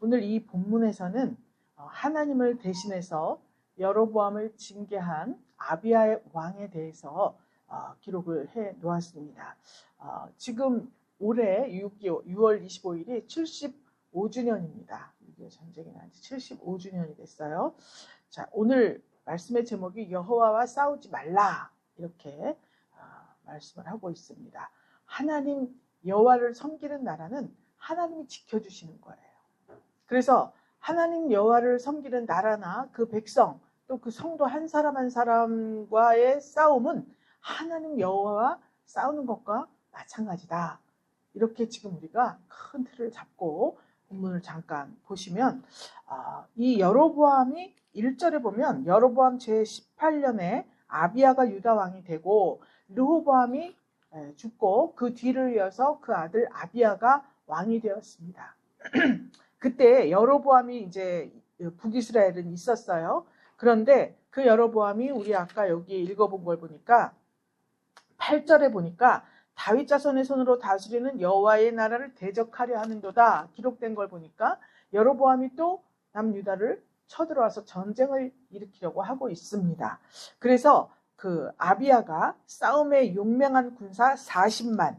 오늘 이 본문에서는 하나님을 대신해서 여로보암을 징계한 아비야 왕에 대해서 기록을 해 놓았습니다. 지금 올해 6월 25일이 75주년입니다. 6.25 전쟁이 난 지 75주년이 됐어요. 자, 오늘 말씀의 제목이 여호와와 싸우지 말라 이렇게 말씀을 하고 있습니다. 하나님 여호와를 섬기는 나라는 하나님이 지켜주시는 거예요. 그래서 하나님 여호와를 섬기는 나라나 그 백성 또 그 성도 한 사람 한 사람과의 싸움은 하나님 여호와와 싸우는 것과 마찬가지다. 이렇게 지금 우리가 큰 틀을 잡고 본문을 잠깐 보시면 이 여로보암이 1절에 보면 여로보암 제18년에 아비야가 유다 왕이 되고 르호보암이 죽고 그 뒤를 이어서 그 아들 아비야가 왕이 되었습니다. 그때 여로보암이 이제 북이스라엘은 있었어요. 그런데 그 여로보암이 우리 아까 여기 읽어본 걸 보니까 8절에 보니까 다윗 자손의 손으로 다스리는 여호와의 나라를 대적하려 하는도다 기록된 걸 보니까 여로보암이 또 남유다를 쳐들어와서 전쟁을 일으키려고 하고 있습니다. 그래서 그 아비야가 싸움에 용맹한 군사 40만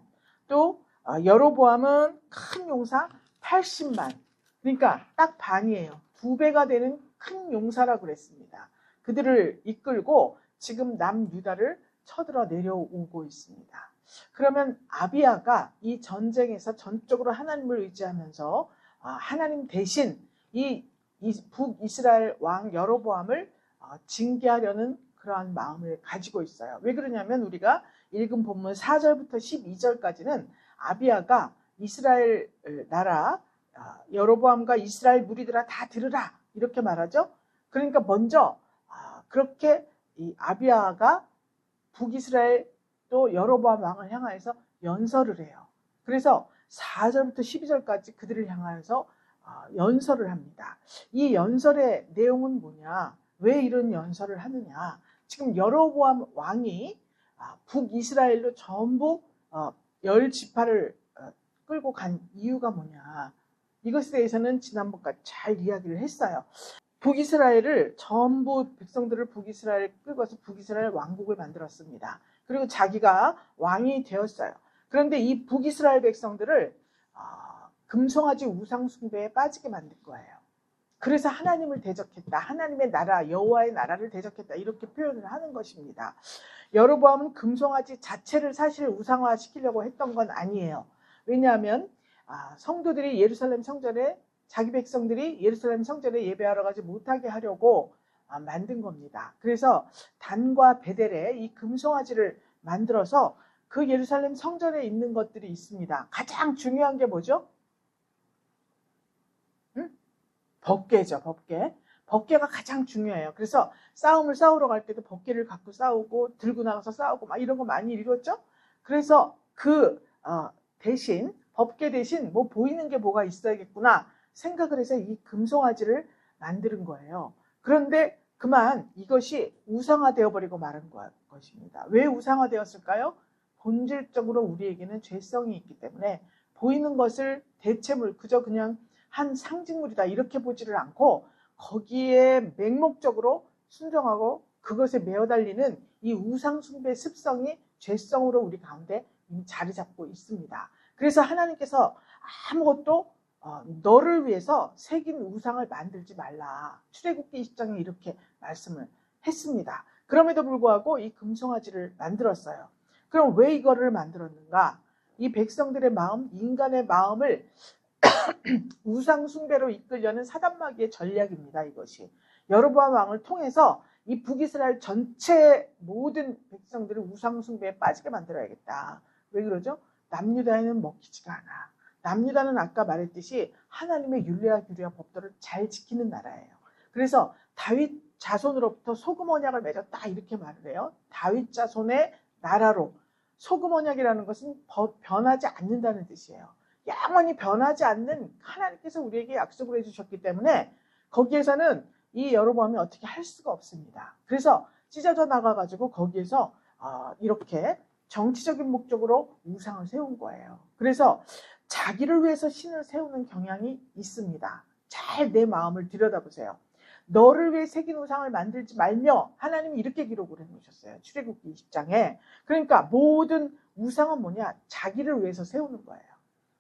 또 여로보암은 큰 용사 80만 그러니까 딱 반이에요. 2배가 되는 큰 용사라고 그랬습니다. 그들을 이끌고 지금 남유다를 쳐들어 내려오고 있습니다. 그러면 아비야가 이 전쟁에서 전적으로 하나님을 의지하면서 하나님 대신 이 북이스라엘 왕 여로보암을 징계하려는 그러한 마음을 가지고 있어요. 왜 그러냐면 우리가 읽은 본문 4절부터 12절까지는 아비야가 이스라엘 나라 여로보암과 이스라엘 무리들아 다 들으라 이렇게 말하죠. 그러니까 먼저 그렇게 이 아비야가 북이스라엘 또 여로보암 왕을 향하여서 연설을 해요. 그래서 4절부터 12절까지 그들을 향하여서 연설을 합니다. 이 연설의 내용은 뭐냐? 왜 이런 연설을 하느냐? 지금 여로보암 왕이 북이스라엘로 전부 10지파를 끌고 간 이유가 뭐냐? 이것에 대해서는 지난번까지 잘 이야기를 했어요. 북이스라엘을 전부 백성들을 북이스라엘 끌고서 북이스라엘 왕국을 만들었습니다. 그리고 자기가 왕이 되었어요. 그런데 이 북이스라엘 백성들을 금송아지 우상 숭배에 빠지게 만들 거예요. 그래서 하나님을 대적했다. 하나님의 나라, 여호와의 나라를 대적했다. 이렇게 표현을 하는 것입니다. 여로보암은 금송아지 자체를 사실 우상화시키려고 했던 건 아니에요. 왜냐하면 성도들이 예루살렘 성전에 자기 백성들이 예루살렘 성전에 예배하러 가지 못하게 하려고 만든 겁니다. 그래서 단과 베델에 이 금송아지를 만들어서 그 예루살렘 성전에 있는 것들이 있습니다. 가장 중요한 게 뭐죠? 법궤죠. 법궤. 법궤가 가장 중요해요. 그래서 싸움을 싸우러 갈 때도 법궤를 갖고 싸우고 들고 나가서 싸우고 막 이런 거 많이 읽었죠? 그래서 그 대신 법궤 대신 뭐 보이는 게 뭐가 있어야겠구나 생각을 해서 이 금송아지를 만드는 거예요. 그런데 그만 이것이 우상화되어 버리고 말은 것입니다. 왜 우상화되었을까요? 본질적으로 우리에게는 죄성이 있기 때문에 보이는 것을 대체물 그저 그냥 한 상징물이다 이렇게 보지를 않고 거기에 맹목적으로 순종하고 그것에 매어달리는 이 우상숭배 습성이 죄성으로 우리 가운데 이미 자리 잡고 있습니다. 그래서 하나님께서 아무것도 너를 위해서 새긴 우상을 만들지 말라. 출애굽기 20장에 이렇게 말씀을 했습니다. 그럼에도 불구하고 이 금송아지를 만들었어요. 그럼 왜 이거를 만들었는가? 이 백성들의 마음, 인간의 마음을 우상 숭배로 이끌려는 사단마귀의 전략입니다. 이것이 여로보암 왕을 통해서 이 북이스라엘 전체 모든 백성들을 우상 숭배에 빠지게 만들어야겠다. 왜 그러죠? 남유다에는 먹히지가 않아. 남유다는 아까 말했듯이 하나님의 율례와 규례와 법도를 잘 지키는 나라예요. 그래서 다윗 자손으로부터 소금 언약을 맺었다 이렇게 말을 해요. 다윗 자손의 나라로. 소금 언약이라는 것은 변하지 않는다는 뜻이에요. 영원히 변하지 않는 하나님께서 우리에게 약속을 해주셨기 때문에 거기에서는 이 여로보암이 어떻게 할 수가 없습니다. 그래서 찢어져 나가가지고 거기에서 이렇게 정치적인 목적으로 우상을 세운 거예요. 그래서 자기를 위해서 신을 세우는 경향이 있습니다. 잘 내 마음을 들여다보세요. 너를 위해 새긴 우상을 만들지 말며, 하나님이 이렇게 기록을 해놓으셨어요. 출애굽기 20장에. 그러니까 모든 우상은 뭐냐? 자기를 위해서 세우는 거예요.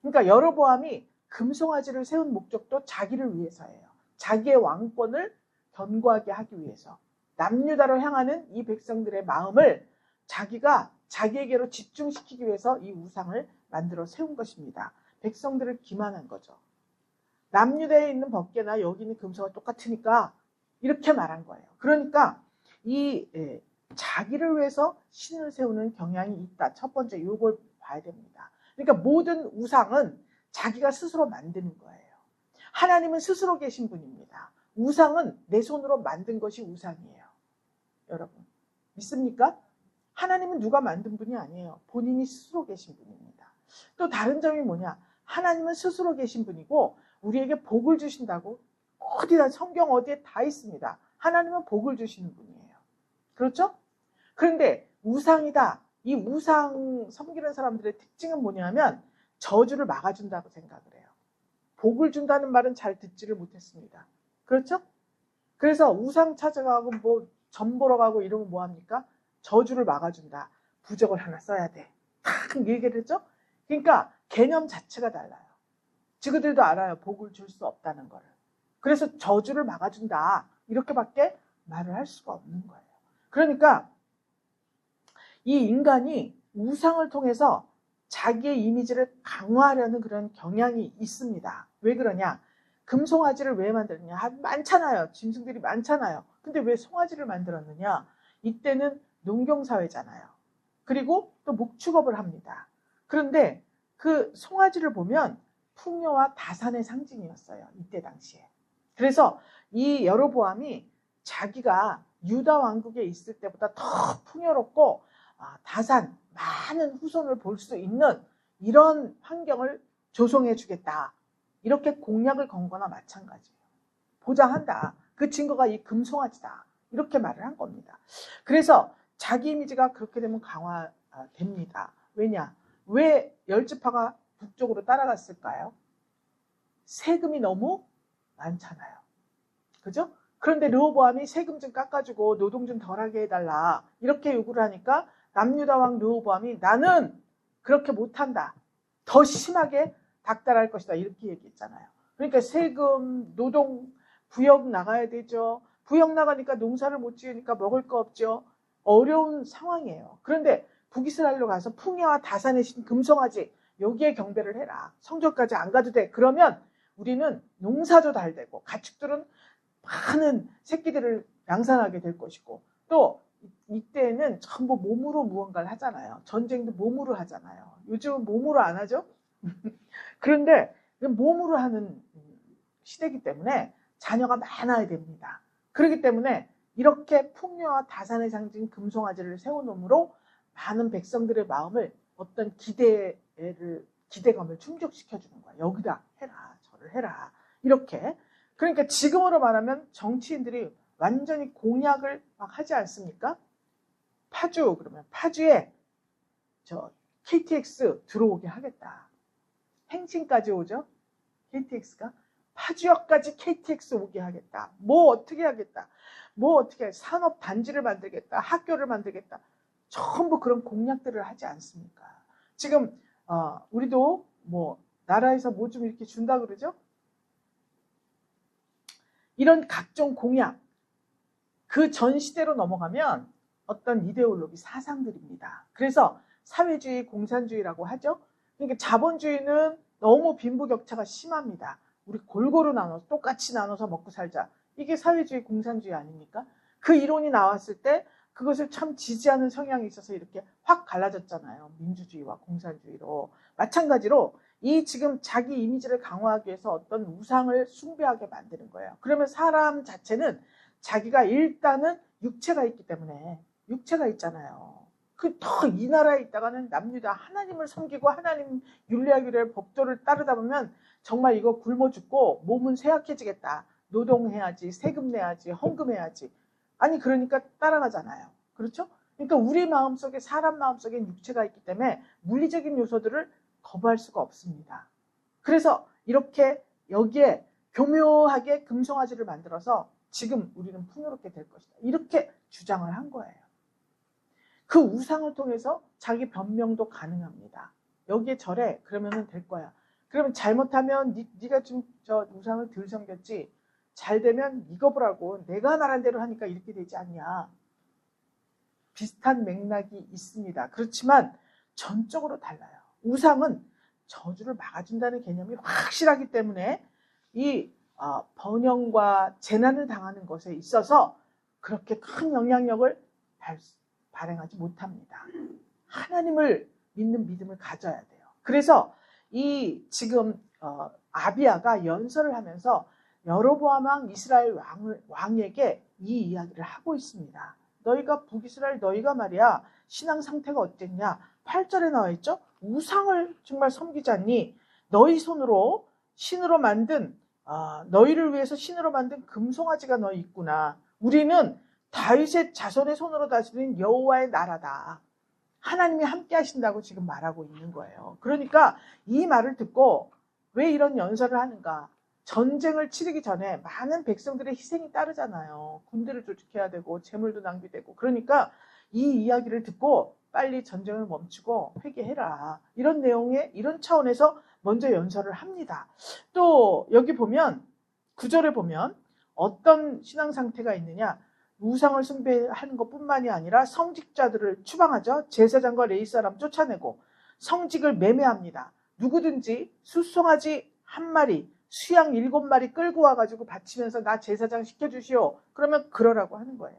그러니까 여로보암이 금송아지를 세운 목적도 자기를 위해서예요. 자기의 왕권을 견고하게 하기 위해서. 남유다로 향하는 이 백성들의 마음을 자기가 자기에게로 집중시키기 위해서 이 우상을 만들어 세운 것입니다. 백성들을 기만한 거죠. 남유다에 있는 법궤나 여기 있는 금소가 똑같으니까 이렇게 말한 거예요. 그러니까 이 자기를 위해서 신을 세우는 경향이 있다. 첫 번째 이걸 봐야 됩니다. 그러니까 모든 우상은 자기가 스스로 만드는 거예요. 하나님은 스스로 계신 분입니다. 우상은 내 손으로 만든 것이 우상이에요. 여러분 믿습니까? 하나님은 누가 만든 분이 아니에요. 본인이 스스로 계신 분입니다. 또 다른 점이 뭐냐? 하나님은 스스로 계신 분이고 우리에게 복을 주신다고 어디나 성경 어디에 다 있습니다. 하나님은 복을 주시는 분이에요. 그렇죠? 그런데 우상이다. 이 우상 섬기는 사람들의 특징은 뭐냐면 저주를 막아준다고 생각을 해요. 복을 준다는 말은 잘 듣지를 못했습니다. 그렇죠? 그래서 우상 찾아가고 뭐 점 보러 가고 이러면 뭐합니까? 저주를 막아준다. 부적을 하나 써야 돼. 딱 얘기를 했죠? 그러니까 개념 자체가 달라요. 지그들도 알아요. 복을 줄 수 없다는 거를. 그래서 저주를 막아준다. 이렇게밖에 말을 할 수가 없는 거예요. 그러니까 이 인간이 우상을 통해서 자기의 이미지를 강화하려는 그런 경향이 있습니다. 왜 그러냐? 금송아지를 왜 만들었냐? 많잖아요. 짐승들이 많잖아요. 근데 왜 송아지를 만들었느냐? 이때는 농경사회잖아요. 그리고 또 목축업을 합니다. 그런데 그 송아지를 보면 풍요와 다산의 상징이었어요. 이때 당시에. 그래서 이 여로보암이 자기가 유다 왕국에 있을 때보다 더 풍요롭고 다산, 많은 후손을 볼 수 있는 이런 환경을 조성해 주겠다. 이렇게 공약을 건 거나 마찬가지예요. 보장한다. 그 증거가 이 금송아지다. 이렇게 말을 한 겁니다. 그래서 자기 이미지가 그렇게 되면 강화됩니다. 왜냐? 왜 열지파가 북쪽으로 따라갔을까요? 세금이 너무 많잖아요. 그죠? 그런데 르호보암이 세금 좀 깎아주고 노동 좀 덜하게 해달라. 이렇게 요구를 하니까 남유다 왕 르호보암이 나는 그렇게 못한다. 더 심하게 닥달할 것이다. 이렇게 얘기했잖아요. 그러니까 세금, 노동, 부역 나가야 되죠. 부역 나가니까 농사를 못 지으니까 먹을 거 없죠. 어려운 상황이에요. 그런데 북이스라엘로 가서 풍요와 다산의 신 금송아지 여기에 경배를 해라. 성전까지 안 가도 돼. 그러면 우리는 농사도 잘 되고 가축들은 많은 새끼들을 양산하게 될 것이고 또 이때는 전부 몸으로 무언가를 하잖아요. 전쟁도 몸으로 하잖아요. 요즘은 몸으로 안 하죠? 그런데 몸으로 하는 시대이기 때문에 자녀가 많아야 됩니다. 그렇기 때문에 이렇게 풍요와 다산의 상징 금송아지를 세워놓음으로 많은 백성들의 마음을 어떤 기대감을 충족시켜주는 거야. 여기다 해라, 저를 해라. 이렇게. 그러니까 지금으로 말하면 정치인들이 완전히 공약을 막 하지 않습니까? 파주, 그러면 파주에 KTX 들어오게 하겠다. 행진까지 오죠? KTX가. 파주역까지 KTX 오게 하겠다. 뭐 어떻게 하겠다. 뭐 어떻게 산업 단지를 만들겠다. 학교를 만들겠다. 전부 그런 공약들을 하지 않습니까? 지금 우리도 뭐 나라에서 뭐 좀 이렇게 준다 그러죠? 이런 각종 공약. 그 전 시대로 넘어가면 어떤 이데올로기 사상들입니다. 그래서 사회주의, 공산주의라고 하죠. 그러니까 자본주의는 너무 빈부격차가 심합니다. 우리 골고루 나눠서 똑같이 나눠서 먹고 살자. 이게 사회주의, 공산주의 아닙니까? 그 이론이 나왔을 때 그것을 참 지지하는 성향이 있어서 이렇게 확 갈라졌잖아요. 민주주의와 공산주의로. 마찬가지로 이 지금 자기 이미지를 강화하기 위해서 어떤 우상을 숭배하게 만드는 거예요. 그러면 사람 자체는 자기가 일단은 육체가 있기 때문에 육체가 있잖아요. 이 나라에 있다가는 남유다 하나님을 섬기고 하나님 율례하기를 법도를 따르다 보면 정말 이거 굶어 죽고 몸은 쇠약해지겠다. 노동해야지, 세금 내야지, 헌금해야지. 아니 그러니까 따라가잖아요. 그렇죠? 그러니까 우리 마음속에 사람 마음속에 육체가 있기 때문에 물리적인 요소들을 거부할 수가 없습니다. 그래서 이렇게 여기에 교묘하게 금송아지를 만들어서 지금 우리는 풍요롭게 될 것이다. 이렇게 주장을 한 거예요. 그 우상을 통해서 자기 변명도 가능합니다. 여기에 절해 그러면 될 거야. 그러면 잘못하면 네가 좀 저 우상을 덜 섬겼지. 잘 되면 이거 보라고 내가 말한 대로 하니까 이렇게 되지 않냐. 비슷한 맥락이 있습니다. 그렇지만 전적으로 달라요. 우상은 저주를 막아준다는 개념이 확실하기 때문에 이 번영과 재난을 당하는 것에 있어서 그렇게 큰 영향력을 발행하지 못합니다. 하나님을 믿는 믿음을 가져야 돼요. 그래서 이 지금 아비야가 연설을 하면서 여로보암 왕 이스라엘 왕에게 이 이야기를 하고 있습니다. 너희가 북이스라엘 너희가 말이야 신앙 상태가 어땠냐. 8절에 나와 있죠. 우상을 정말 섬기지 않니. 너희 손으로 신으로 만든 너희를 위해서 신으로 만든 금송아지가 너희 있구나. 우리는 다윗의 자손의 손으로 다스린 여호와의 나라다. 하나님이 함께 하신다고 지금 말하고 있는 거예요. 그러니까 이 말을 듣고 왜 이런 연설을 하는가. 전쟁을 치르기 전에 많은 백성들의 희생이 따르잖아요. 군대를 조직해야 되고 재물도 낭비되고. 그러니까 이 이야기를 듣고 빨리 전쟁을 멈추고 회개해라. 이런 내용의 이런 차원에서 먼저 연설을 합니다. 또 여기 보면 9절에 보면 어떤 신앙 상태가 있느냐. 우상을 숭배하는 것뿐만이 아니라 성직자들을 추방하죠. 제사장과 레위 사람 쫓아내고 성직을 매매합니다. 누구든지 숫송아지 1마리, 수양 7마리 끌고 와가지고 바치면서 나 제사장 시켜주시오. 그러면 그러라고 하는 거예요.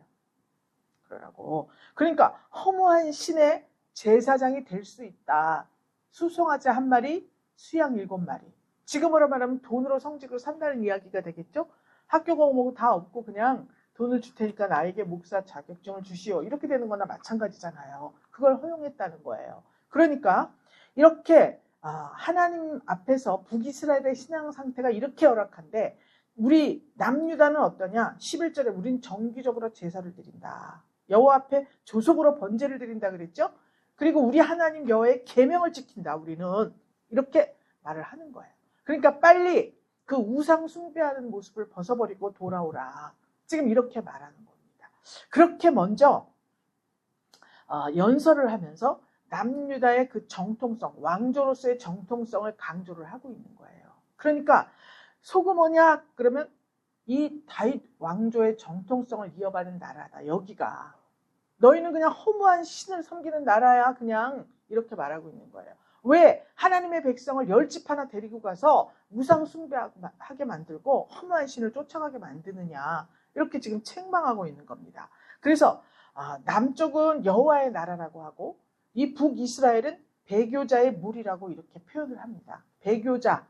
그러라고. 그러니까 허무한 신의 제사장이 될 수 있다. 숫송아지 1마리, 수양 7마리. 지금으로 말하면 돈으로 성직을 산다는 이야기가 되겠죠. 학교 공부 다 없고 그냥 돈을 줄 테니까 나에게 목사 자격증을 주시오. 이렇게 되는 거나 마찬가지잖아요. 그걸 허용했다는 거예요. 그러니까 이렇게 하나님 앞에서 북이스라엘의 신앙 상태가 이렇게 열악한데 우리 남유다는 어떠냐? 11절에 우린 정기적으로 제사를 드린다. 여호와 앞에 조속으로 번제를 드린다 그랬죠? 그리고 우리 하나님 여호와의 계명을 지킨다. 우리는 이렇게 말을 하는 거예요. 그러니까 빨리 그 우상 숭배하는 모습을 벗어버리고 돌아오라. 지금 이렇게 말하는 겁니다. 그렇게 먼저 연설을 하면서 남유다의 그 정통성, 왕조로서의 정통성을 강조를 하고 있는 거예요. 그러니까 속은 뭐냐? 그러면 이 다윗 왕조의 정통성을 이어받은 나라다. 여기가. 너희는 그냥 허무한 신을 섬기는 나라야. 그냥 이렇게 말하고 있는 거예요. 왜 하나님의 백성을 10집 하나 데리고 가서 우상 숭배하게 만들고 허무한 신을 쫓아가게 만드느냐. 이렇게 지금 책망하고 있는 겁니다. 그래서 남쪽은 여호와의 나라라고 하고 이 북이스라엘은 배교자의 무리라고 이렇게 표현을 합니다. 배교자.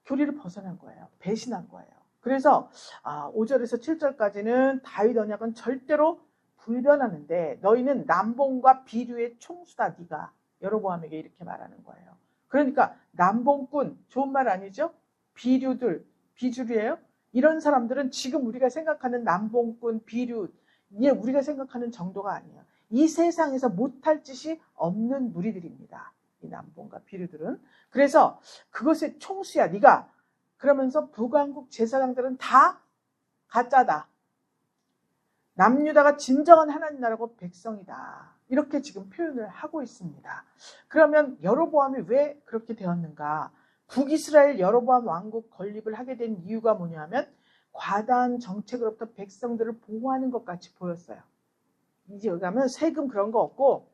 교리를 벗어난 거예요. 배신한 거예요. 그래서 5절에서 7절까지는 다윗 언약은 절대로 불변하는데 너희는 남봉과 비류의 총수다. 네가 여로보암에게 이렇게 말하는 거예요. 그러니까 남봉꾼 좋은 말 아니죠? 비주류예요. 이런 사람들은 지금 우리가 생각하는 남봉꾼, 비류 이게 우리가 생각하는 정도가 아니에요. 이 세상에서 못할 짓이 없는 무리들입니다. 이 남봉과 비류들은. 그래서 그것의 총수야 네가. 그러면서 북왕국 제사장들은 다 가짜다. 남유다가 진정한 하나님 나라고 백성이다. 이렇게 지금 표현을 하고 있습니다. 그러면 여로보암이 왜 그렇게 되었는가? 북이스라엘 여로보암 왕국 건립을 하게 된 이유가 뭐냐면 과다한 정책으로부터 백성들을 보호하는 것 같이 보였어요. 이제 여기 가면 세금 그런 거 없고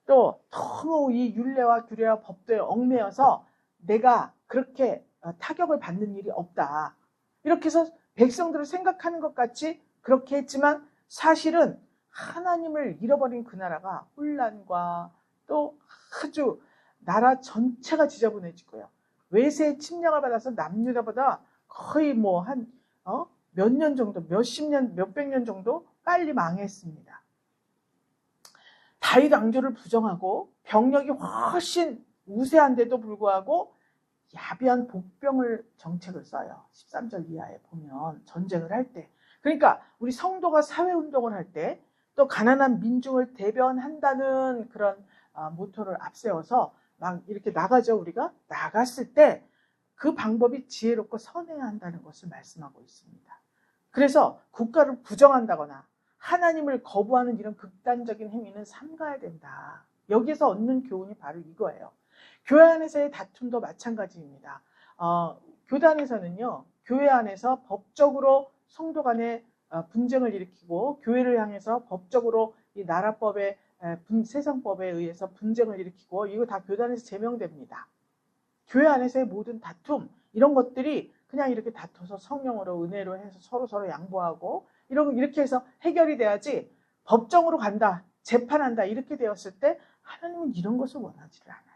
또 너무 이 율례와 규례와 법도에 얽매여서 내가 그렇게 타격을 받는 일이 없다. 이렇게 해서 백성들을 생각하는 것 같이 그렇게 했지만 사실은 하나님을 잃어버린 그 나라가 혼란과 또 아주 나라 전체가 지저분해지고요. 외세의 침략을 받아서 남유다보다 거의 뭐 한 몇 년 정도, 몇십 년, 몇백 년 정도 빨리 망했습니다. 다윗 왕조를 부정하고 병력이 훨씬 우세한데도 불구하고 야비한 복병을 정책을 써요. 13절 이하에 보면 전쟁을 할 때. 그러니까 우리 성도가 사회운동을 할 때 또 가난한 민중을 대변한다는 그런 모토를 앞세워서 막 이렇게 나가죠. 우리가 나갔을 때 그 방법이 지혜롭고 선해야 한다는 것을 말씀하고 있습니다. 그래서 국가를 부정한다거나 하나님을 거부하는 이런 극단적인 행위는 삼가야 된다. 여기에서 얻는 교훈이 바로 이거예요. 교회 안에서의 다툼도 마찬가지입니다. 교단에서는요, 교회 안에서 법적으로 성도 간에 분쟁을 일으키고 교회를 향해서 법적으로 이 나라법에 세상법에 의해서 분쟁을 일으키고 이거 다 교단에서 제명됩니다. 교회 안에서의 모든 다툼 이런 것들이 그냥 이렇게 다퉈서 성령으로 은혜로 해서 서로 양보하고 이렇게 해서 해결이 돼야지 법정으로 간다, 재판한다 이렇게 되었을 때 하나님은 이런 것을 원하지를 않아요.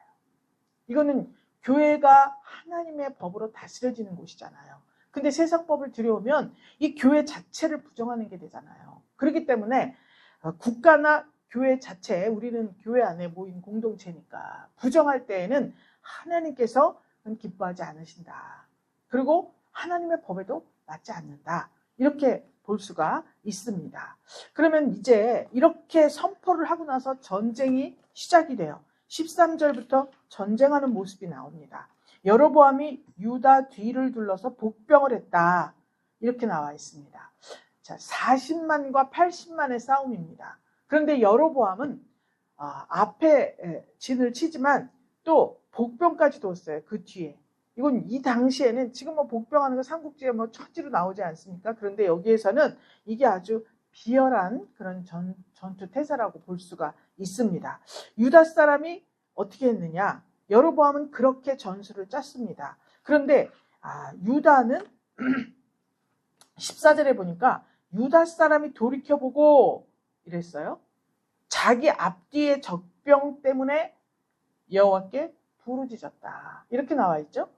이거는 교회가 하나님의 법으로 다스려지는 곳이잖아요. 근데 세상법을 들여오면 이 교회 자체를 부정하는 게 되잖아요. 그렇기 때문에 국가나 교회 자체, 우리는 교회 안에 모인 공동체니까 부정할 때에는 하나님께서 기뻐하지 않으신다. 그리고 하나님의 법에도 맞지 않는다. 이렇게 볼 수가 있습니다. 그러면 이제 이렇게 선포를 하고 나서 전쟁이 시작이 돼요. 13절부터 전쟁하는 모습이 나옵니다. 여로보암이 유다 뒤를 둘러서 복병을 했다. 이렇게 나와 있습니다. 자, 40만과 80만의 싸움입니다. 그런데 여로보암은 앞에 진을 치지만 또 복병까지 뒀어요. 그 뒤에. 이건 이 당시에는 지금 뭐 복병하는 거 삼국지에 뭐 천지로 나오지 않습니까? 그런데 여기에서는 이게 아주 비열한 그런 전투 태세라고 볼 수가 있습니다. 유다 사람이 어떻게 했느냐? 여로보암은 그렇게 전술을 짰습니다. 그런데 유다는 14절에 보니까 유다 사람이 돌이켜보고 이랬어요. 자기 앞뒤의 적병 때문에 여호와께 부르짖었다. 이렇게 나와 있죠.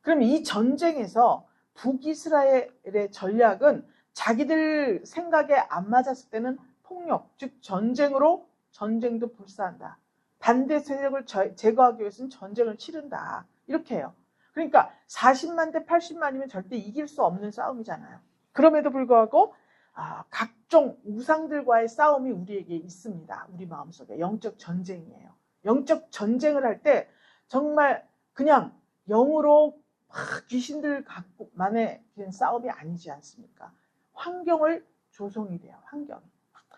그럼 이 전쟁에서 북이스라엘의 전략은 자기들 생각에 안 맞았을 때는 폭력, 즉 전쟁으로 전쟁도 불사한다. 반대 세력을 제거하기 위해서는 전쟁을 치른다. 이렇게 해요. 그러니까 40만 대 80만이면 절대 이길 수 없는 싸움이잖아요. 그럼에도 불구하고 각종 우상들과의 싸움이 우리에게 있습니다. 우리 마음속에 영적 전쟁이에요. 영적 전쟁을 할 때 정말 그냥 영으로 귀신들 갖고만의 싸움이 아니지 않습니까? 환경을 조성이 돼요. 환경.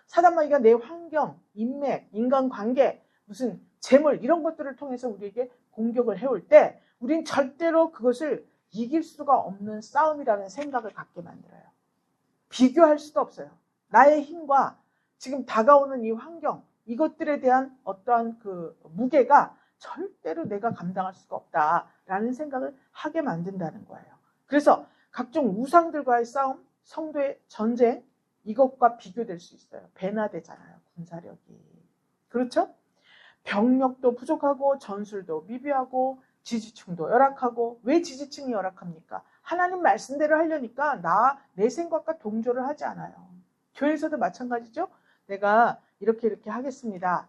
사단마귀가 내 환경, 인맥, 인간관계, 무슨 재물 이런 것들을 통해서 우리에게 공격을 해올 때 우린 절대로 그것을 이길 수가 없는 싸움이라는 생각을 갖게 만들어요. 비교할 수도 없어요. 나의 힘과 지금 다가오는 이 환경, 이것들에 대한 어떠한 그 무게가 절대로 내가 감당할 수가 없다라는 생각을 하게 만든다는 거예요. 그래서 각종 우상들과의 싸움, 성도의 전쟁, 이것과 비교될 수 있어요. 배나되잖아요. 군사력이. 그렇죠? 병력도 부족하고 전술도 미비하고 지지층도 열악하고. 왜 지지층이 열악합니까? 하나님 말씀대로 하려니까 내 생각과 동조를 하지 않아요. 교회에서도 마찬가지죠. 내가 이렇게 하겠습니다.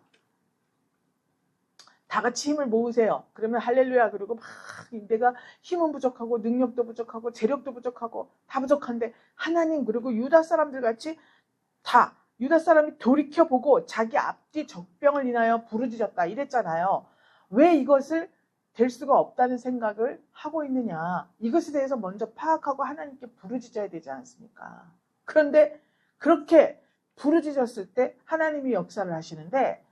다 같이 힘을 모으세요. 그러면 할렐루야. 그리고 막 내가 힘은 부족하고 능력도 부족하고 재력도 부족하고 다 부족한데 하나님 그리고 유다 사람들 같이 다 유다 사람이 돌이켜보고 자기 앞뒤 적병을 인하여 부르짖었다 이랬잖아요. 왜 이것을 될 수가 없다는 생각을 하고 있느냐. 이것에 대해서 먼저 파악하고 하나님께 부르짖어야 되지 않습니까? 그런데 그렇게 부르짖었을 때 하나님이 역사를 하시는데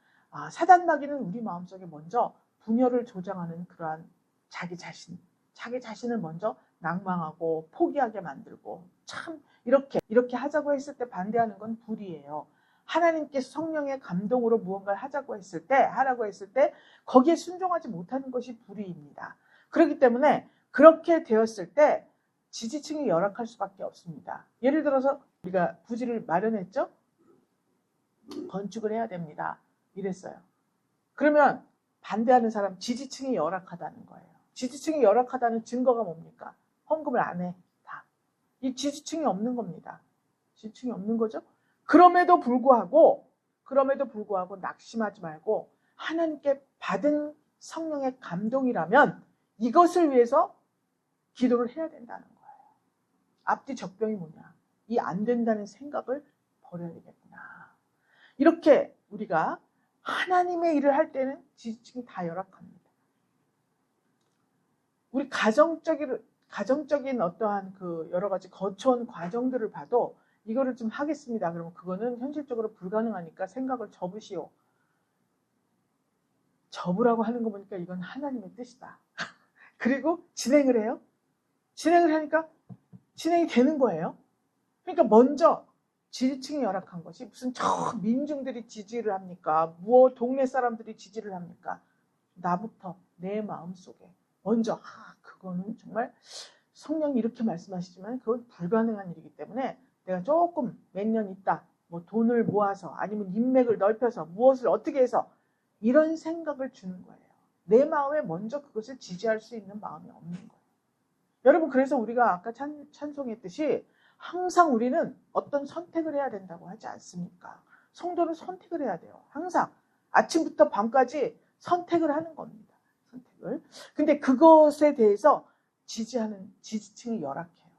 사단마귀는 우리 마음속에 먼저 분열을 조장하는 그러한 자기 자신을 먼저 낭망하고 포기하게 만들고 참 이렇게 하자고 했을 때 반대하는 건 불이에요. 하나님께서 성령의 감동으로 무언가를 하라고 했을 때 거기에 순종하지 못하는 것이 불의입니다. 그렇기 때문에 그렇게 되었을 때 지지층이 열악할 수밖에 없습니다. 예를 들어서 우리가 부지를 마련했죠? 건축을 해야 됩니다. 이랬어요. 그러면 반대하는 사람 지지층이 열악하다는 거예요. 지지층이 열악하다는 증거가 뭡니까? 헌금을 안 해. 다. 이 지지층이 없는 겁니다. 지지층이 없는 거죠. 그럼에도 불구하고 낙심하지 말고 하나님께 받은 성령의 감동이라면 이것을 위해서 기도를 해야 된다는 거예요. 앞뒤 적병이 뭐냐? 이 안 된다는 생각을 버려야 되겠구나. 이렇게 우리가 하나님의 일을 할 때는 지지층이 다 열악합니다. 우리 가정적인 어떠한 그 여러 가지 거쳐온 과정들을 봐도 이거를 좀 하겠습니다. 그러면 그거는 현실적으로 불가능하니까 생각을 접으시오. 접으라고 하는 거 보니까 이건 하나님의 뜻이다. 그리고 진행을 해요. 진행을 하니까 진행이 되는 거예요. 그러니까 먼저 지지층이 열악한 것이 무슨 저 민중들이 지지를 합니까? 동네 사람들이 지지를 합니까? 나부터 내 마음속에 먼저 그거는 정말 성령이 이렇게 말씀하시지만 그건 불가능한 일이기 때문에 내가 조금 몇 년 있다 뭐 돈을 모아서 아니면 인맥을 넓혀서 무엇을 어떻게 해서 이런 생각을 주는 거예요. 내 마음에 먼저 그것을 지지할 수 있는 마음이 없는 거예요. 여러분, 그래서 우리가 아까 찬송했듯이 항상 우리는 어떤 선택을 해야 된다고 하지 않습니까? 성도는 선택을 해야 돼요. 항상 아침부터 밤까지 선택을 하는 겁니다. 선택을. 근데 그것에 대해서 지지하는 지지층이 열악해요.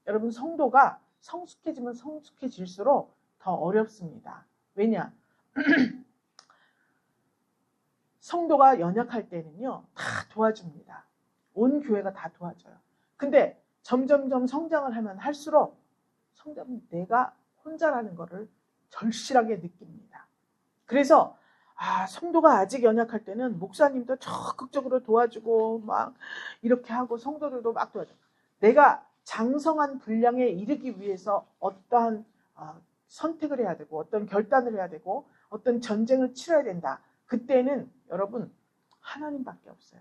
여러분, 성도가 성숙해지면 성숙해질수록 더 어렵습니다. 왜냐? 성도가 연약할 때는요, 다 도와줍니다. 온 교회가 다 도와줘요. 근데 점점점 성장을 하면 할수록 내가 혼자라는 것을 절실하게 느낍니다. 그래서 성도가 아직 연약할 때는 목사님도 적극적으로 도와주고 막 이렇게 하고 성도들도 막 도와줘. 내가 장성한 분량에 이르기 위해서 어떠한 선택을 해야 되고 어떤 결단을 해야 되고 어떤 전쟁을 치러야 된다. 그때는 여러분 하나님밖에 없어요.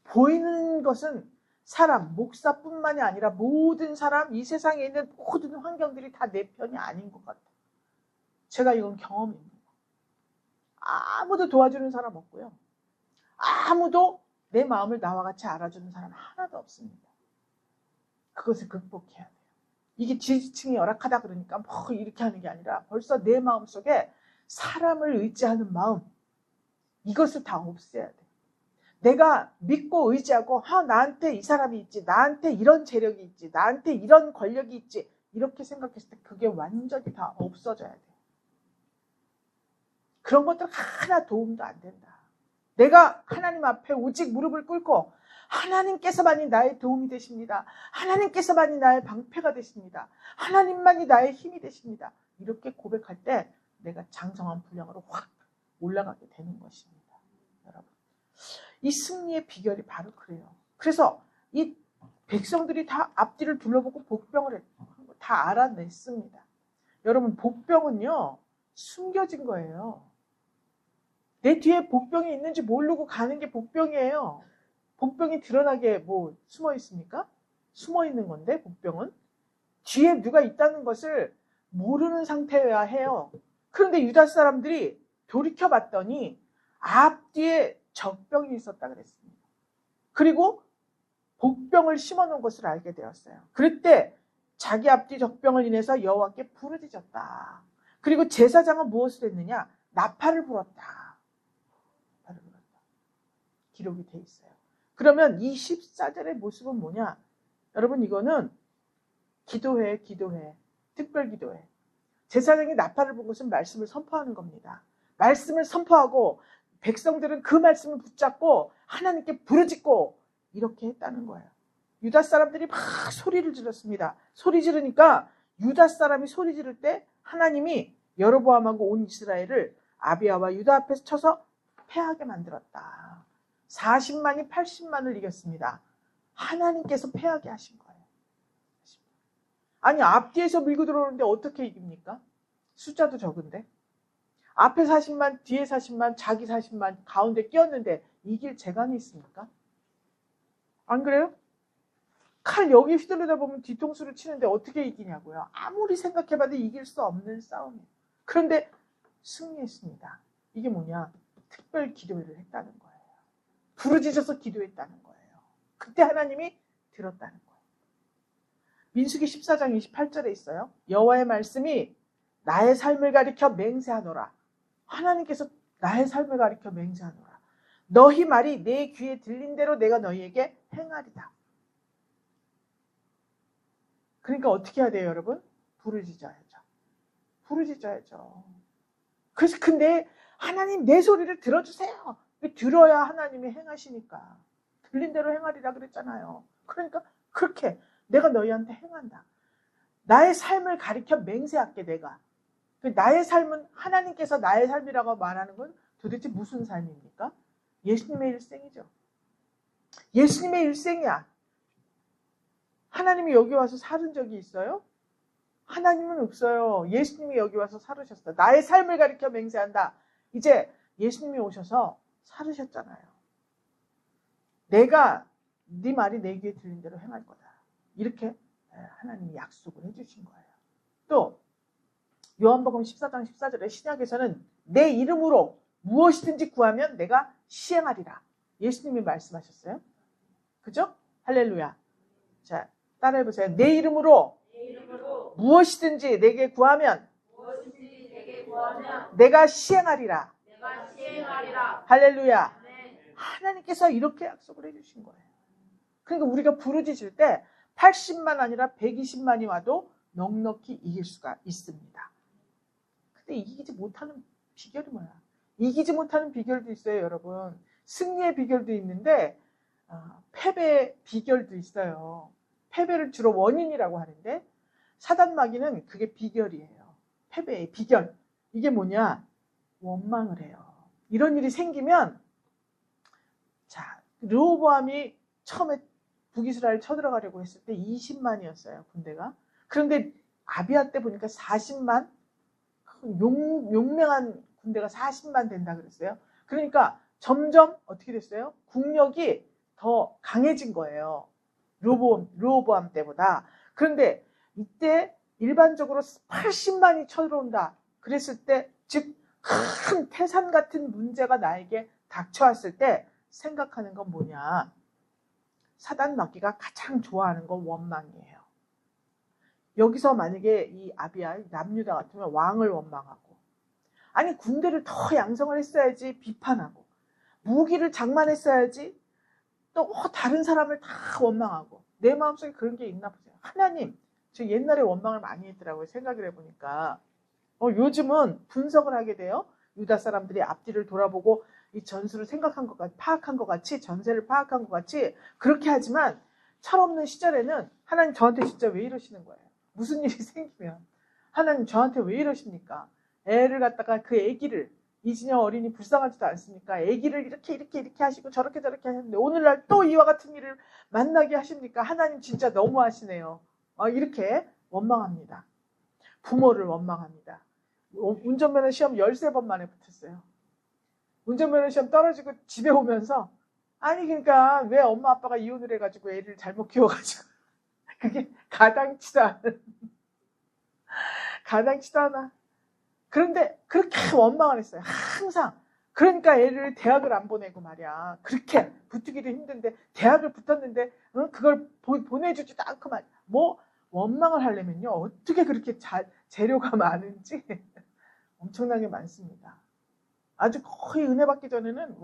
보이는 것은 사람, 목사뿐만이 아니라 모든 사람, 이 세상에 있는 모든 환경들이 다 내 편이 아닌 것 같아요. 제가 이건 경험입니다. 아무도 도와주는 사람 없고요. 아무도 내 마음을 나와 같이 알아주는 사람 하나도 없습니다. 그것을 극복해야 돼요. 이게 지지층이 열악하다 그러니까 뭐 이렇게 하는 게 아니라 벌써 내 마음속에 사람을 의지하는 마음, 이것을 다 없애야 돼요. 내가 믿고 의지하고 나한테 이 사람이 있지, 나한테 이런 재력이 있지, 나한테 이런 권력이 있지, 이렇게 생각했을 때 그게 완전히 다 없어져야 돼요. 그런 것들 하나 도움도 안 된다. 내가 하나님 앞에 오직 무릎을 꿇고 하나님께서만이 나의 도움이 되십니다. 하나님께서만이 나의 방패가 되십니다. 하나님만이 나의 힘이 되십니다. 이렇게 고백할 때 내가 장성한 분량으로 확 올라가게 되는 것입니다. 여러분, 이 승리의 비결이 바로 그래요. 그래서 이 백성들이 다 앞뒤를 둘러보고 복병을 다 알아냈습니다. 여러분, 복병은요 숨겨진 거예요. 내 뒤에 복병이 있는지 모르고 가는 게 복병이에요. 복병이 드러나게 뭐 숨어 있습니까? 숨어 있는 건데 복병은 뒤에 누가 있다는 것을 모르는 상태여야 해요. 그런데 유다 사람들이 돌이켜봤더니 앞뒤에 적병이 있었다 그랬습니다. 그리고 복병을 심어놓은 것을 알게 되었어요. 그럴 때 자기 앞뒤 적병을 인해서 여호와께 부르짖었다. 그리고 제사장은 무엇을 했느냐? 나팔을 불었다. 기록이 돼 있어요. 그러면 이 14절의 모습은 뭐냐? 여러분, 이거는 기도회, 특별 기도회. 제사장이 나팔을 분 것은 말씀을 선포하는 겁니다. 말씀을 선포하고 백성들은 그 말씀을 붙잡고 하나님께 부르짖고 이렇게 했다는 거예요. 유다 사람들이 막 소리를 질렀습니다. 소리 지르니까 유다 사람이 소리 지를 때 하나님이 여로보암하고 온 이스라엘을 아비야와 유다 앞에서 쳐서 패하게 만들었다. 40만이 80만을 이겼습니다. 하나님께서 패하게 하신 거예요. 아니, 앞뒤에서 밀고 들어오는데 어떻게 이깁니까? 숫자도 적은데. 앞에 40만, 뒤에 40만, 자기 40만 가운데 끼었는데 이길 재간이 있습니까? 안 그래요? 칼 여기 휘두르다 보면 뒤통수를 치는데 어떻게 이기냐고요. 아무리 생각해봐도 이길 수 없는 싸움이에요. 그런데 승리했습니다. 이게 뭐냐? 특별 기도회를 했다는 거예요. 부르짖어서 기도했다는 거예요. 그때 하나님이 들었다는 거예요. 민수기 14장 28절에 있어요. 여호와의 말씀이 나의 삶을 가리켜 맹세하노라. 하나님께서 나의 삶을 가리켜 맹세하노라. 너희 말이 내 귀에 들린 대로 내가 너희에게 행하리다. 그러니까 어떻게 해야 돼요, 여러분? 부르짖어야죠. 부르짖어야죠. 근데 하나님 내 소리를 들어주세요. 들어야 하나님이 행하시니까. 들린 대로 행하리라 그랬잖아요. 그러니까 그렇게 내가 너희한테 행한다. 나의 삶을 가리켜 맹세할게 내가. 나의 삶은 하나님께서 나의 삶이라고 말하는 건 도대체 무슨 삶입니까? 예수님의 일생이죠. 예수님의 일생이야. 하나님이 여기 와서 살은 적이 있어요? 하나님은 없어요. 예수님이 여기 와서 살으셨어. 나의 삶을 가리켜 맹세한다. 이제 예수님이 오셔서 살으셨잖아요. 내가 네 말이 내 귀에 들린 대로 행할 거다. 이렇게 하나님이 약속을 해주신 거예요. 또 요한복음 14장 14절에 신약에서는 내 이름으로 무엇이든지 구하면 내가 시행하리라. 예수님이 말씀하셨어요. 그죠? 할렐루야. 자, 따라해보세요. 내 이름으로 무엇이든지 내게 구하면 내가 시행하리라. 할렐루야. 하나님께서 이렇게 약속을 해주신 거예요. 그러니까 우리가 부르짖을 때 80만 아니라 120만이 와도 넉넉히 이길 수가 있습니다. 근데 이기지 못하는 비결이 뭐야? 이기지 못하는 비결도 있어요, 여러분. 승리의 비결도 있는데 패배의 비결도 있어요. 패배를 주로 원인이라고 하는데 사단마귀는 그게 비결이에요. 패배의 비결. 이게 뭐냐? 원망을 해요. 이런 일이 생기면 자, 르호보암이 처음에 북이스라엘 쳐들어가려고 했을 때 20만이었어요, 군대가. 그런데 아비야 때 보니까 40만, 용맹한 군대가 40만 된다 그랬어요. 그러니까 점점 어떻게 됐어요? 국력이 더 강해진 거예요. 르호보암 때보다. 그런데 이때 일반적으로 80만이 쳐들어온다 그랬을 때, 즉 큰 태산 같은 문제가 나에게 닥쳐왔을 때 생각하는 건 뭐냐? 사단마귀가 가장 좋아하는 건 원망이에요. 여기서 만약에 이 아비야, 남유다 같으면 왕을 원망하고, 아니 군대를 더 양성을 했어야지 비판하고, 무기를 장만했어야지 또 다른 사람을 다 원망하고. 내 마음속에 그런 게 있나 보세요. 하나님, 저 옛날에 원망을 많이 했더라고요. 생각을 해보니까 요즘은 분석을 하게 돼요. 유다 사람들이 앞뒤를 돌아보고 이 전술을 생각한 것 같이, 파악한 것 같이, 전세를 파악한 것 같이 그렇게 하지만 철없는 시절에는 하나님 저한테 진짜 왜 이러시는 거예요? 무슨 일이 생기면 하나님 저한테 왜 이러십니까? 애를 갖다가 그 애기를, 이진영 어린이 불쌍하지도 않습니까? 애기를 이렇게 하시고 저렇게 하셨는데 오늘날 또 이와 같은 일을 만나게 하십니까? 하나님 진짜 너무하시네요. 이렇게 원망합니다. 부모를 원망합니다. 운전면허 시험 13번 만에 붙었어요. 운전면허 시험 떨어지고 집에 오면서 아니 그러니까 왜 엄마 아빠가 이혼을 해가지고 애를 잘못 키워가지고 그게 가당치도 않아. 그런데 그렇게 원망을 했어요. 항상. 그러니까 애를 대학을 안 보내고 말이야. 그렇게 붙기도 힘든데 대학을 붙었는데 그걸 보내주지도 않고 말이야. 뭐 원망을 하려면요. 어떻게 그렇게 재료가 많은지 엄청나게 많습니다. 아주 거의 은혜 받기 전에는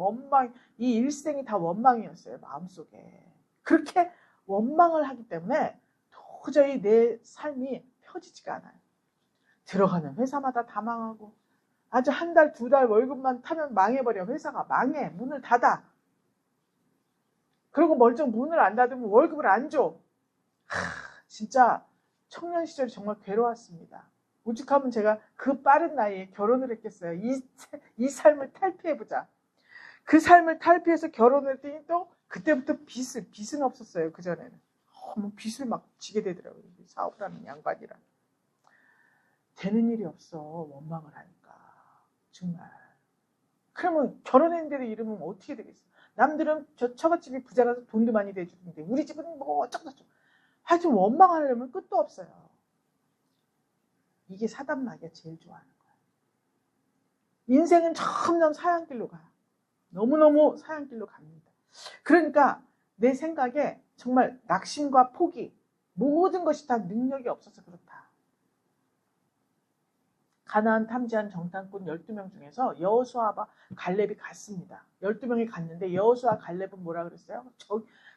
이 일생이 다 원망이었어요. 마음속에. 그렇게 원망을 하기 때문에 도저히 내 삶이 펴지지가 않아요. 들어가는 회사마다 다 망하고, 아주 한 달, 두 달 월급만 타면 망해버려. 회사가 망해. 문을 닫아. 그리고 멀쩡 문을 안 닫으면 월급을 안 줘. 진짜 청년 시절이 정말 괴로웠습니다. 오죽하면 제가 그 빠른 나이에 결혼을 했겠어요. 이 삶을 탈피해보자. 그 삶을 탈피해서 결혼을 했더니 또 그때부터 빚은 없었어요. 그전에는. 뭐 빚을 막 지게 되더라고요. 사업을 하는 양반이라. 되는 일이 없어. 원망을 하니까. 정말. 그러면 결혼했는데도 이러면 어떻게 되겠어? 남들은 저 처갓집이 부자라서 돈도 많이 대주는데 우리 집은 뭐 어쩌고저쩌고. 하여튼 원망하려면 끝도 없어요. 이게 사단마귀가 제일 좋아하는 거예요. 인생은 점점 사양길로 가요. 너무너무 사양길로 갑니다. 그러니까 내 생각에 정말 낙심과 포기, 모든 것이 다 능력이 없어서 그렇다. 가나안 탐지한 정탐꾼 12명 중에서 여호수아와 갈렙이 갔습니다. 12명이 갔는데 여호수아 갈렙은 뭐라 그랬어요?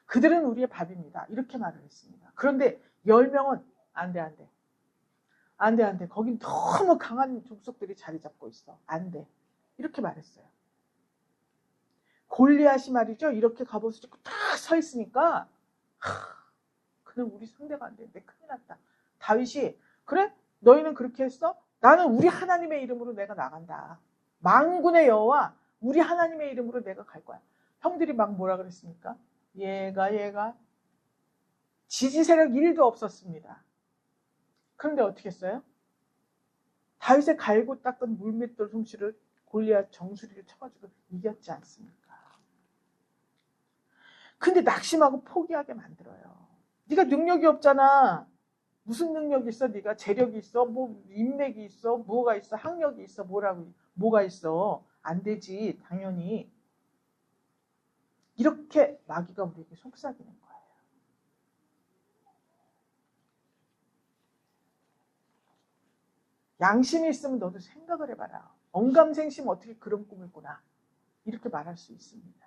그들은 우리의 밥입니다. 이렇게 말을 했습니다. 그런데 10명은 안 돼. 거긴 너무 강한 족속들이 자리 잡고 있어. 안 돼. 이렇게 말했어요. 골리앗이 말이죠. 이렇게 갑옷을 입고 딱 서 있으니까 그는 우리 상대가 안 되는데 큰일 났다. 다윗이 그래? 너희는 그렇게 했어? 나는 우리 하나님의 이름으로 내가 나간다. 만군의 여호와 우리 하나님의 이름으로 내가 갈 거야. 형들이 막 뭐라 그랬습니까? 얘가 지지 세력 1도 없었습니다. 그런데 어떻게 했어요? 다윗의 갈고 닦은 물맷돌 솜씨를 골리앗 정수리를 쳐가지고 이겼지 않습니까? 근데 낙심하고 포기하게 만들어요. 네가 능력이 없잖아. 무슨 능력이 있어? 네가 재력이 있어? 뭐 인맥이 있어? 뭐가 있어? 학력이 있어? 뭐가 있어? 안 되지, 당연히. 이렇게 마귀가 우리에게 속삭이는 거예요. 양심이 있으면 너도 생각을 해봐라. 언감생심 어떻게 그런 꿈을 꾸나? 이렇게 말할 수 있습니다.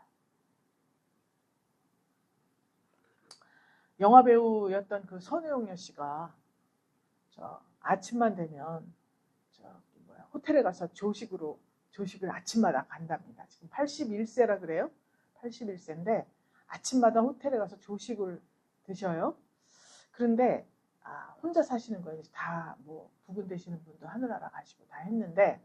영화배우였던 그 선우용여 씨가 아침만 되면 호텔에 가서 조식을 아침마다 간답니다. 지금 81세라 그래요. 81세인데 아침마다 호텔에 가서 조식을 드셔요. 그런데 혼자 사시는 거예요. 다 뭐 부근 되시는 분도 하늘나라 가시고 다 했는데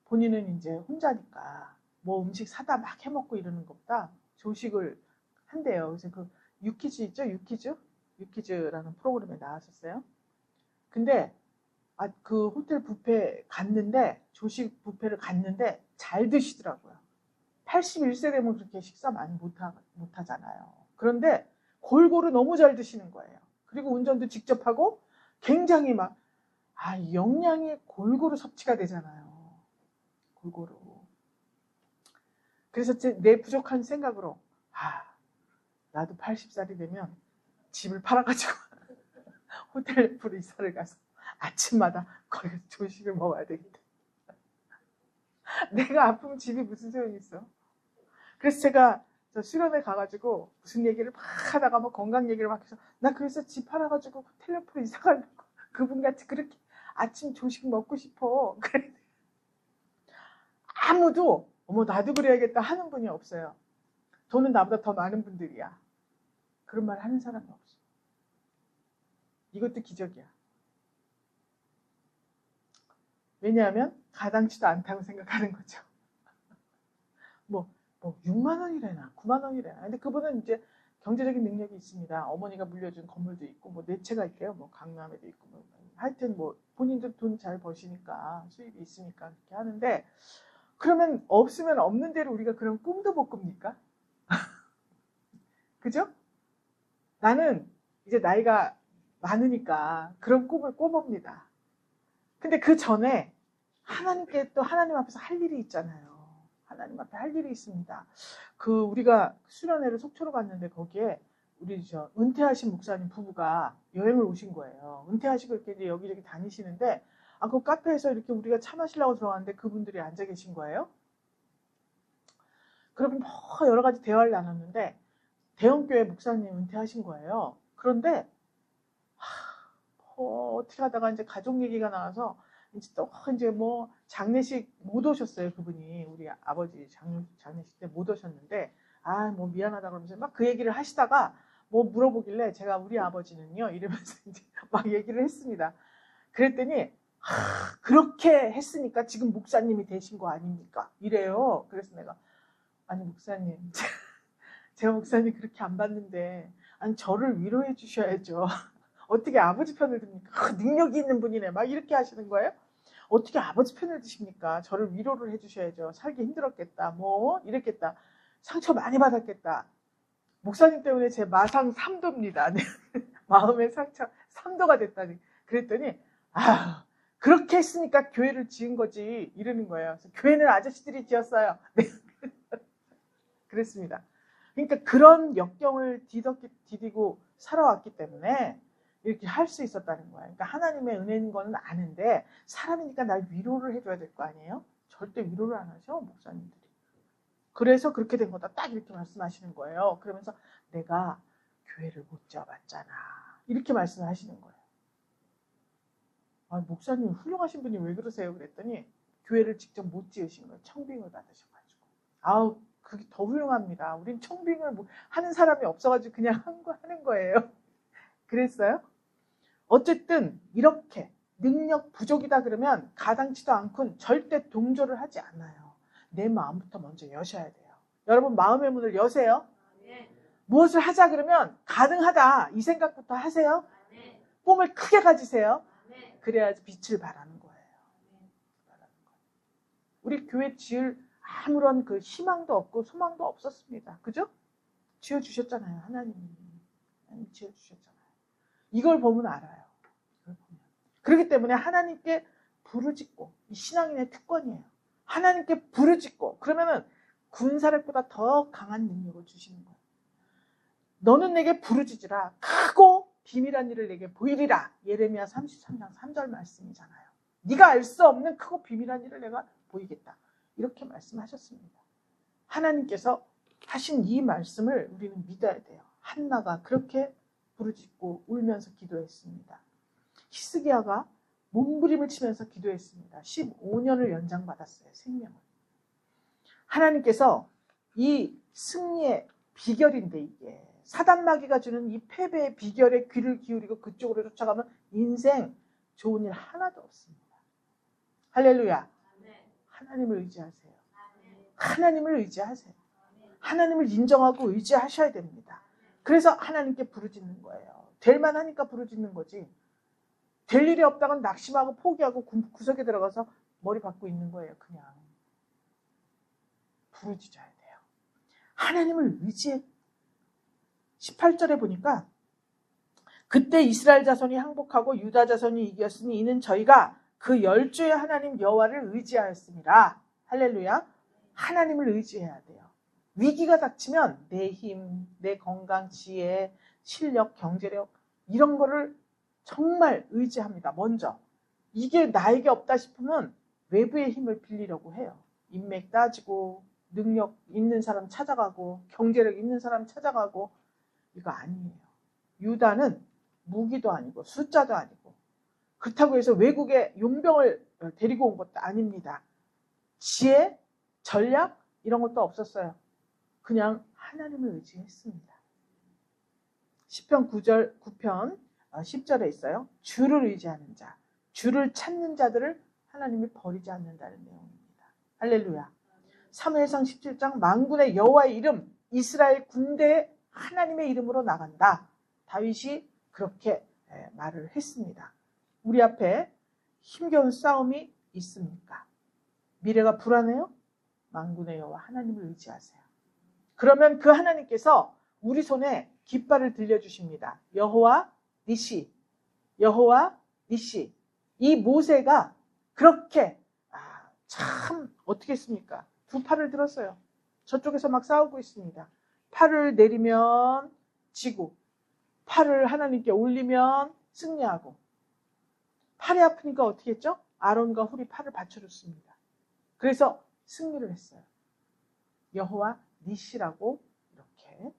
본인은 이제 혼자니까 뭐 음식 사다 막 해먹고 이러는 것보다 조식을 한대요. 그래서 그 유퀴즈 있죠? 유퀴즈라는 프로그램에 나왔었어요. 근데 그 호텔 뷔페 갔는데 조식 뷔페를 갔는데 잘 드시더라고요. 81세 되면 그렇게 식사 많이 못 하잖아요. 그런데 골고루 너무 잘 드시는 거예요. 그리고 운전도 직접 하고 굉장히 영양이 골고루 섭취가 되잖아요. 골고루. 그래서 내 부족한 생각으로 나도 80살이 되면 집을 팔아가지고 호텔로 이사를 가서 아침마다 거기서 조식을 먹어야 되겠다. 내가 아프면 집이 무슨 소용이 있어. 그래서 제가 수련회 가가지고 무슨 얘기를 막 하다가 뭐 건강 얘기를 막 해서 나 그래서 집 팔아가지고 텔레포로 이사 가려고 그분같이 그렇게 아침 조식 먹고 싶어. 아무도 나도 그래야겠다 하는 분이 없어요. 돈은 나보다 더 많은 분들이야. 그런 말 하는 사람이 없어. 이것도 기적이야. 왜냐하면 가당치도 않다고 생각하는 거죠. 6만 원이래나 9만 원이래나. 근데 그분은 이제 경제적인 능력이 있습니다. 어머니가 물려준 건물도 있고 네 채가 있대요. 강남에도 있고 하여튼 본인도 돈 잘 버시니까 수입이 있으니까 그렇게 하는데 그러면 없으면 없는 대로 우리가 그런 꿈도 못 꿉니까? 그죠? 나는 이제 나이가 많으니까 그런 꿈을 꿔봅니다. 근데 그 전에 하나님께 또 하나님 앞에서 할 일이 있잖아요. 하나님 앞에 할 일이 있습니다. 우리가 수련회를 속초로 갔는데 거기에 우리 은퇴하신 목사님 부부가 여행을 오신 거예요. 은퇴하시고 이렇게 이제 여기저기 다니시는데 그 카페에서 이렇게 우리가 차 마시려고 들어갔는데 그분들이 앉아 계신 거예요. 그러면 여러 가지 대화를 나눴는데 대형교회 목사님 은퇴하신 거예요. 그런데 어떻게 하다가 이제 가족 얘기가 나와서 이제 장례식 못 오셨어요. 그분이 우리 아버지 장례식 때 못 오셨는데 미안하다 그러면서 막 그 얘기를 하시다가 물어보길래 제가 우리 아버지는요 이러면서 이제 막 얘기를 했습니다. 그랬더니 그렇게 했으니까 지금 목사님이 되신 거 아닙니까? 이래요. 그래서 내가 아니 목사님 제가 목사님 그렇게 안 봤는데 저를 위로해 주셔야죠. 어떻게 아버지 편을 듭니까? 능력이 있는 분이네. 막 이렇게 하시는 거예요? 어떻게 아버지 편을 드십니까? 저를 위로를 해주셔야죠. 살기 힘들었겠다. 이랬겠다. 상처 많이 받았겠다. 목사님 때문에 제 마상 3도입니다. 마음의 상처 3도가 됐다니. 그랬더니 그렇게 했으니까 교회를 지은 거지 이러는 거예요. 그래서 교회는 아저씨들이 지었어요. 네. 그랬습니다. 그러니까 그런 역경을 디디고 살아왔기 때문에 이렇게 할 수 있었다는 거야. 그러니까 하나님의 은혜인 거는 아는데 사람이니까 날 위로를 해줘야 될 거 아니에요? 절대 위로를 안 하셔 목사님들이. 그래서 그렇게 된 거다 딱 이렇게 말씀하시는 거예요. 그러면서 내가 교회를 못 지어봤잖아 이렇게 말씀하시는 거예요. 목사님 훌륭하신 분이 왜 그러세요? 그랬더니 교회를 직접 못 지으신 거예요. 청빙을 받으셔가지고. 그게 더 훌륭합니다. 우린 청빙을 하는 사람이 없어가지고 그냥 하는 거예요. 그랬어요? 어쨌든 이렇게 능력 부족이다 그러면 가당치도 않고 절대 동조를 하지 않아요. 내 마음부터 먼저 여셔야 돼요. 여러분 마음의 문을 여세요. 무엇을 하자 그러면 가능하다 이 생각부터 하세요. 꿈을 크게 가지세요. 그래야지 빛을 발하는 거예요. 우리 교회 지을 아무런 그 희망도 없고 소망도 없었습니다. 그죠? 지어주셨잖아요. 하나님이 지어주셨잖아요. 이걸 보면 알아요. 그렇기 때문에 하나님께 부르짖고, 이 신앙인의 특권이에요. 하나님께 부르짖고, 그러면은 군사력보다 더 강한 능력을 주시는 거예요. 너는 내게 부르짖으라. 크고 비밀한 일을 내게 보이리라. 예레미야 33장 3절 말씀이잖아요. 네가 알 수 없는 크고 비밀한 일을 내가 보이겠다. 이렇게 말씀하셨습니다. 하나님께서 하신 이 말씀을 우리는 믿어야 돼요. 한나가 그렇게 부르짖고 울면서 기도했습니다. 히스기야가 몸부림을 치면서 기도했습니다. 15년을 연장받았어요. 생명을. 하나님께서 이 승리의 비결인데 이게 사단마귀가 주는 이 패배의 비결에 귀를 기울이고 그쪽으로 쫓아가면 인생 좋은 일 하나도 없습니다. 할렐루야. 하나님을 의지하세요. 하나님을 의지하세요. 하나님을 인정하고 의지하셔야 됩니다. 그래서 하나님께 부르짖는 거예요. 될 만하니까 부르짖는 거지. 될 일이 없다고 낙심하고 포기하고 구석에 들어가서 머리 박고 있는 거예요. 그냥 부르짖어야 돼요. 하나님을 의지해. 18절에 보니까 그때 이스라엘 자손이 항복하고 유다 자손이 이겼으니 이는 저희가 그 열주의 하나님 여호와를 의지하였습니다. 할렐루야. 하나님을 의지해야 돼요. 위기가 닥치면 내 힘, 내 건강, 지혜, 실력, 경제력 이런 거를 정말 의지합니다. 먼저 이게 나에게 없다 싶으면 외부의 힘을 빌리려고 해요. 인맥 따지고 능력 있는 사람 찾아가고 경제력 있는 사람 찾아가고 이거 아니에요. 유다는 무기도 아니고 숫자도 아니고 그렇다고 해서 외국에 용병을 데리고 온 것도 아닙니다. 지혜, 전략 이런 것도 없었어요. 그냥 하나님을 의지했습니다. 시편 9편 10절에 있어요. 주를 의지하는 자, 주를 찾는 자들을 하나님이 버리지 않는다는 내용입니다. 할렐루야. 사무엘상 17장 만군의 여호와의 이름, 이스라엘 군대에 하나님의 이름으로 나간다. 다윗이 그렇게 말을 했습니다. 우리 앞에 힘겨운 싸움이 있습니까? 미래가 불안해요? 만군의 여호와 하나님을 의지하세요. 그러면 그 하나님께서 우리 손에 깃발을 들려주십니다. 여호와 니시, 여호와 니시. 이 모세가 그렇게 참 어떻게 했습니까? 두 팔을 들었어요. 저쪽에서 막 싸우고 있습니다. 팔을 내리면 지고 팔을 하나님께 올리면 승리하고 팔이 아프니까 어떻게 했죠? 아론과 훌이 팔을 받쳐줬습니다. 그래서 승리를 했어요. 여호와 니시라고 이렇게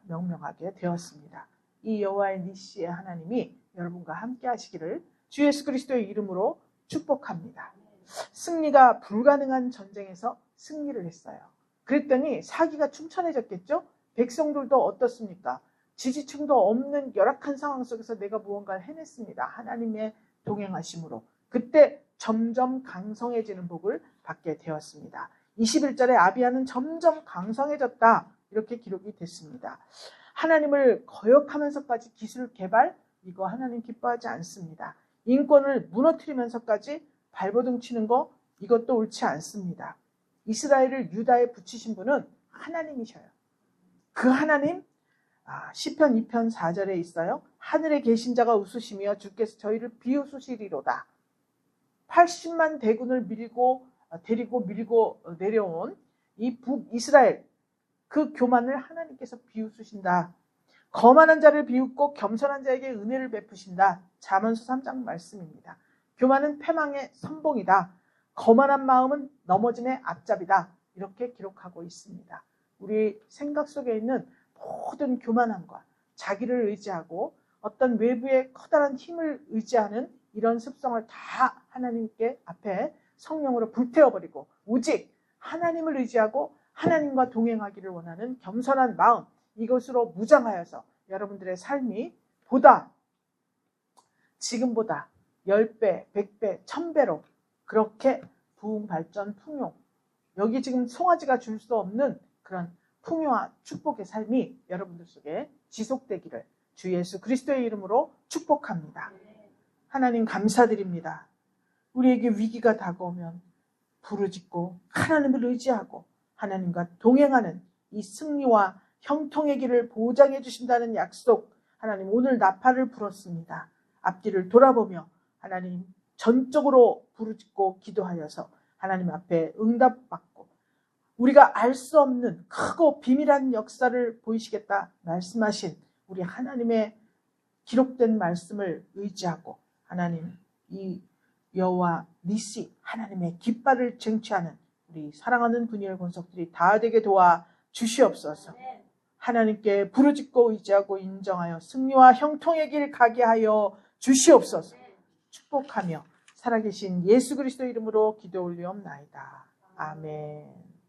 명명하게 되었습니다. 이 여호와의 니시의 하나님이 여러분과 함께 하시기를 주 예수 그리스도의 이름으로 축복합니다. 승리가 불가능한 전쟁에서 승리를 했어요. 그랬더니 사기가 충천해졌겠죠? 백성들도 어떻습니까? 지지층도 없는 열악한 상황 속에서 내가 무언가를 해냈습니다. 하나님의 동행하심으로. 그때 점점 강성해지는 복을 받게 되었습니다. 21절에 아비야는 점점 강성해졌다. 이렇게 기록이 됐습니다. 하나님을 거역하면서까지 기술 개발, 이거 하나님 기뻐하지 않습니다. 인권을 무너뜨리면서까지 발버둥 치는 거, 이것도 옳지 않습니다. 이스라엘을 유다에 붙이신 분은 하나님이셔요. 그 하나님, 시편 2편 4절에 있어요. 하늘에 계신 자가 웃으시며 주께서 저희를 비웃으시리로다. 80만 대군을 데리고 밀고 내려온 이 북이스라엘, 그 교만을 하나님께서 비웃으신다. 거만한 자를 비웃고 겸손한 자에게 은혜를 베푸신다. 잠언서 3장 말씀입니다. 교만은 패망의 선봉이다. 거만한 마음은 넘어짐의 앞잡이다. 이렇게 기록하고 있습니다. 우리 생각 속에 있는 모든 교만함과 자기를 의지하고 어떤 외부의 커다란 힘을 의지하는 이런 습성을 다 하나님께 앞에 성령으로 불태워버리고 오직 하나님을 의지하고 하나님과 동행하기를 원하는 겸손한 마음, 이것으로 무장하여서 여러분들의 삶이 지금보다 10배, 100배, 1000배로 그렇게 부흥, 발전, 풍요, 여기 지금 송아지가 줄 수 없는 그런 풍요와 축복의 삶이 여러분들 속에 지속되기를 주 예수 그리스도의 이름으로 축복합니다. 하나님 감사드립니다. 우리에게 위기가 다가오면 부르짖고 하나님을 의지하고 하나님과 동행하는 이 승리와 형통의 길을 보장해 주신다는 약속, 하나님 오늘 나팔을 불었습니다. 앞뒤를 돌아보며 하나님 전적으로 부르짖고 기도하여서 하나님 앞에 응답받고 우리가 알 수 없는 크고 비밀한 역사를 보이시겠다 말씀하신 우리 하나님의 기록된 말씀을 의지하고 하나님 이 여호와 니시 하나님의 깃발을 쟁취하는 우리 사랑하는 분이엘 권속들이 다 되게 도와 주시옵소서. 하나님께 부르짖고 의지하고 인정하여 승리와 형통의 길 가게 하여 주시옵소서. 축복하며 살아계신 예수 그리스도 이름으로 기도 올리옵나이다. 아멘.